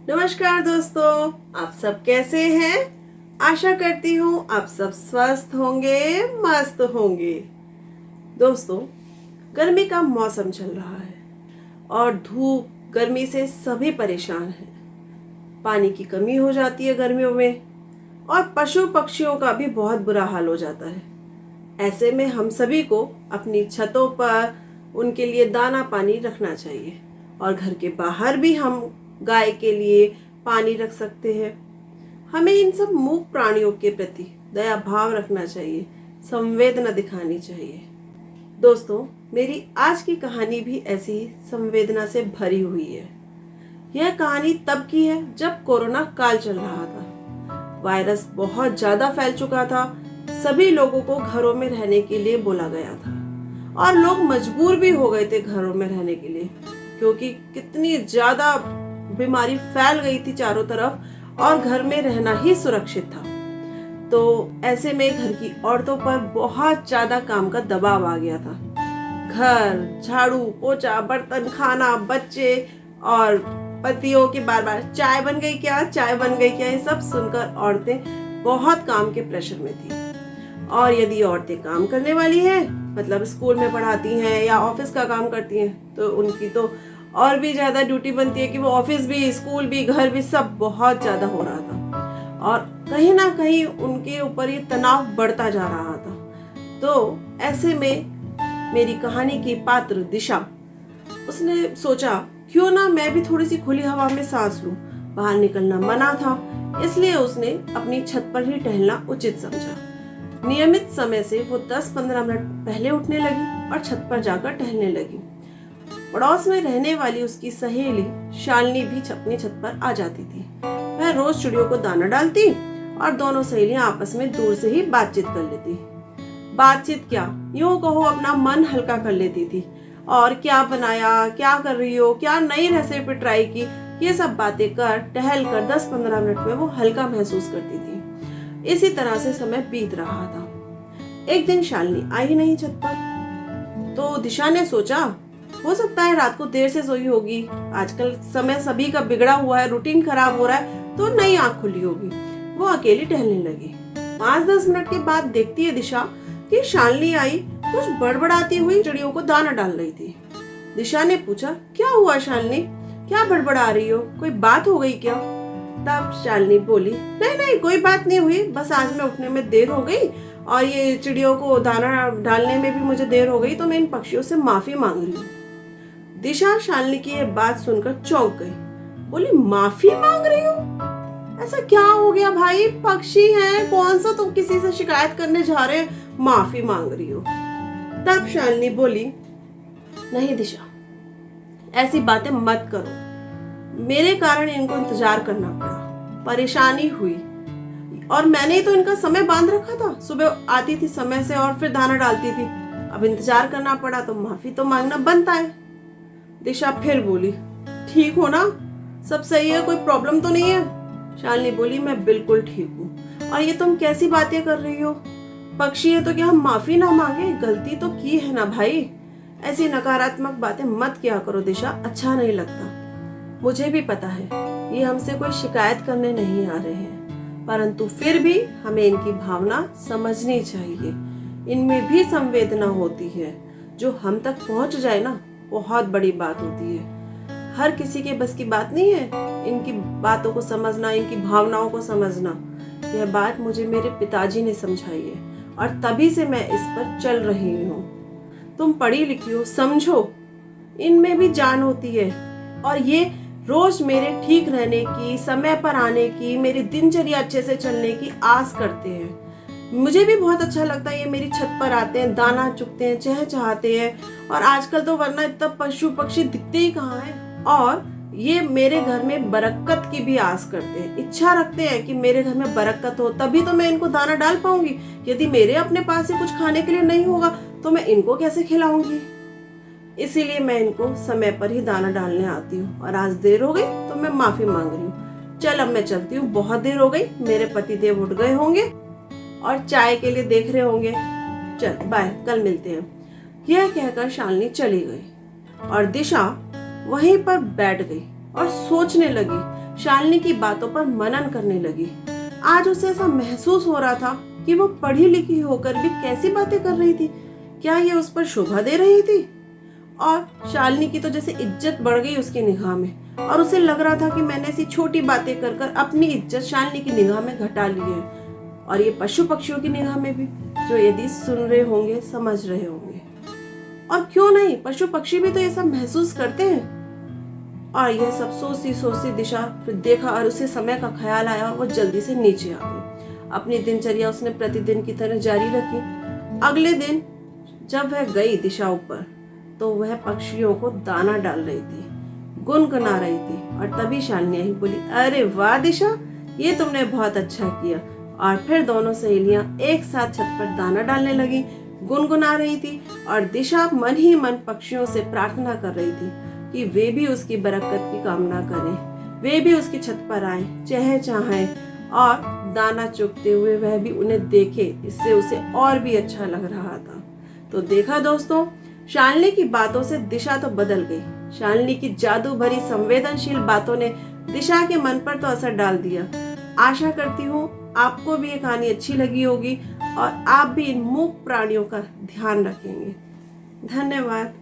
नमस्कार दोस्तों, आप सब कैसे हैं? आशा करती हूँ आप सब स्वस्थ होंगे, मस्त होंगे। दोस्तों, गर्मी का मौसम चल रहा है और धूप गर्मी से सभी परेशान हैं। पानी की कमी हो जाती है गर्मियों में और पशु पक्षियों का भी बहुत बुरा हाल हो जाता है। ऐसे में हम सभी को अपनी छतों पर उनके लिए दाना पानी रखना चाहिए और घर के बाहर भी हम गाय के लिए पानी रख सकते हैं। हमें इन सब मूक प्राणियों के प्रति दया भाव रखना चाहिए, संवेदना दिखानी चाहिए। दोस्तों, मेरी आज की कहानी भी ऐसी ही संवेदना से भरी हुई है। यह कहानी तब की है जब कोरोना काल चल रहा था। वायरस बहुत ज्यादा फैल चुका था। सभी लोगों को घरों में रहने के लिए बोला गया था और लोग मजबूर भी हो गए थे घरों में रहने के लिए, क्योंकि कितनी ज्यादा बीमारी फैल गई थी चारों तरफ और घर में रहना ही सुरक्षित था। तो ऐसे में घर की औरतों पर बहुत ज्यादा काम का दबाव आ गया था। घर झाड़ू पोछा, बर्तन, खाना, बच्चे और पतियों के बार बार चाय बन गई क्या, चाय बन गई क्या, ये सब सुनकर औरतें बहुत काम के प्रेशर में थी। और यदि औरतें काम करने वाली हैं, मतलब स्कूल में पढ़ाती हैं या ऑफिस का काम करती हैं, तो उनकी तो और भी ज्यादा ड्यूटी बनती है कि वो ऑफिस भी, स्कूल भी, घर भी, सब बहुत ज्यादा हो रहा था और कहीं ना कहीं उनके ऊपर ये तनाव बढ़ता जा रहा था। तो ऐसे में मेरी कहानी की पात्र दिशा, उसने सोचा क्यों ना मैं भी थोड़ी सी खुली हवा में सांस लूं। बाहर निकलना मना था, इसलिए उसने अपनी छत पर ही टहलना उचित समझा। नियमित समय से वो 10-15 मिनट पहले उठने लगी और छत पर जाकर टहलने लगी। पड़ोस में रहने वाली उसकी सहेली शालिनी भी अपनी छत पर आ जाती थी। वह रोज चिड़ियों को दाना डालती और दोनों सहेलियां आपस में दूर से ही बातचीत कर लेती। बातचीत क्या, यूं कहो अपना मन हल्का कर लेती थी। और क्या बनाया, क्या कर रही हो, क्या नई रेसिपी ट्राई की, ये सब बातें कर टहल कर 10-15 मिनट में वो हल्का महसूस करती थी। इसी तरह से समय बीत रहा था। एक दिन शालिनी आई नहीं छत पर, तो दिशा ने सोचा हो सकता है रात को देर से सोई होगी। आजकल समय सभी का बिगड़ा हुआ है, रूटीन खराब हो रहा है, तो नई आंख खुली होगी। वो अकेली टहलने लगी। 5-10 मिनट के बाद देखती है दिशा कि शालिनी आई कुछ बड़बड़ाती हुई चिड़ियों को दाना डाल रही थी। दिशा ने पूछा, क्या हुआ शालिनी, क्या बड़बड़ा रही हो, कोई बात हो गई क्या? तब शालिनी बोली, नहीं नहीं कोई बात नहीं हुई, बस आज मैं उठने में देर हो गई और ये चिड़ियों को दाना डालने में भी मुझे देर हो गई, तो मैं इन पक्षियों से माफी मांग रही हूँ। दिशा शालिनी की यह बात सुनकर चौंक गई। बोली, माफी मांग रही हो? ऐसा क्या हो गया भाई, पक्षी हैं, कौन सा तुम किसी से शिकायत करने जा रहे, माफी मांग रही हो? तब शालिनी बोली, नहीं दिशा, ऐसी बातें मत करो। मेरे कारण इनको इंतजार करना पड़ा, परेशानी हुई और मैंने तो इनका समय बांध रखा था। सुबह आती थी समय से और फिर दाना डालती थी। अब इंतजार करना पड़ा तो माफी तो मांगना बनता है। दिशा फिर बोली, ठीक हो ना, सब सही है, कोई प्रॉब्लम तो नहीं है? शालिनी बोली, मैं बिल्कुल ठीक हूँ। और ये तुम कैसी बातें कर रही हो, पक्षी है तो क्या हम माफी ना मांगे, गलती तो की है ना भाई। ऐसी नकारात्मक बातें मत किया करो दिशा, अच्छा नहीं लगता। मुझे भी पता है ये हमसे कोई शिकायत करने नहीं आ रहे हैं, परंतु फिर भी हमें इनकी भावना समझनी चाहिए। इनमें भी संवेदना होती है, जो हम तक पहुंच जाए ना, बहुत बड़ी बात होती है। हर किसी के बस की बात नहीं है इनकी बातों को समझना, इनकी भावनाओं को समझना। यह बात मुझे मेरे पिताजी ने समझाई है और तभी से मैं इस पर चल रही हूँ। तुम पढ़ी लिखी हो, समझो, इनमें भी जान होती है और ये रोज मेरे ठीक रहने की, समय पर आने की, मेरी दिनचर्या अच्छे से चलने की आस करते हैं। मुझे भी बहुत अच्छा लगता है ये मेरी छत पर आते हैं, दाना चुगते हैं, चहचहाते हैं। और आजकल तो वरना इतना पशु पक्षी दिखते ही कहाँ हैं। और ये मेरे घर में बरकत की भी आस करते हैं, इच्छा रखते हैं कि मेरे घर में बरकत हो, तभी तो मैं इनको दाना डाल पाऊंगी। यदि मेरे अपने पास से कुछ खाने के लिए नहीं होगा तो मैं इनको कैसे खिलाऊंगी? इसीलिए मैं इनको समय पर ही दाना डालने आती हूँ। और आज देर हो गई तो मैं माफी मांग रही हूँ। चल अब मैं चलती हूँ, बहुत देर हो गई, मेरे पतिदेव उठ गए होंगे और चाय के लिए देख रहे होंगे। चल बाय, कल मिलते हैं। यह कहकर शालिनी चली गई और दिशा वहीं पर बैठ गई और सोचने लगी, शालिनी की बातों पर मनन करने लगी। आज उसे ऐसा महसूस हो रहा था कि वो पढ़ी लिखी होकर भी कैसी बातें कर रही थी। क्या ये उस पर शोभा दे रही थी? और शालिनी की तो जैसे इज्जत बढ़ गई उसकी निगाह में, और उसे लग रहा था कि मैंने ऐसी छोटी बातें कर कर अपनी इज्जत शालिनी की निगाह में घटा ली है, और ये पशु पक्षियों की निगाह में भी, जो यदि सुन रहे होंगे, समझ रहे होंगे। और क्यों नहीं, पशु पक्षी भी तो ये सब महसूस करते हैं। और यह सब सोचती दिशा फिर देखा और उसे समय का ख्याल आया और वो जल्दी से नीचे आ गई। अपनी दिनचर्या उसने प्रतिदिन की तरह जारी रखी। अगले दिन जब वह गई दिशा ऊपर, तो वह पक्षियों को दाना डाल रही थी, गुनगुना रही थी। और तभी शालिनी आई, बोली, अरे वाह दिशा, ये तुमने बहुत अच्छा किया। और फिर दोनों सहेलियां एक साथ छत पर दाना डालने लगी, गुनगुना रही थी। और दिशा मन ही मन पक्षियों से प्रार्थना कर रही थी कि वे भी उसकी बरकत की कामना करें, वे भी उसकी छत पर आए, चहचहाएं और दाना चुगते हुए वह भी उन्हें देखे। इससे उसे और भी अच्छा लग रहा था। तो देखा दोस्तों, शालिनी की बातों से दिशा तो बदल गई। शालिनी की जादू भरी संवेदनशील बातों ने दिशा के मन पर तो असर डाल दिया। आशा करती हूँ आपको भी ये कहानी अच्छी लगी होगी और आप भी इन मूक प्राणियों का ध्यान रखेंगे। धन्यवाद।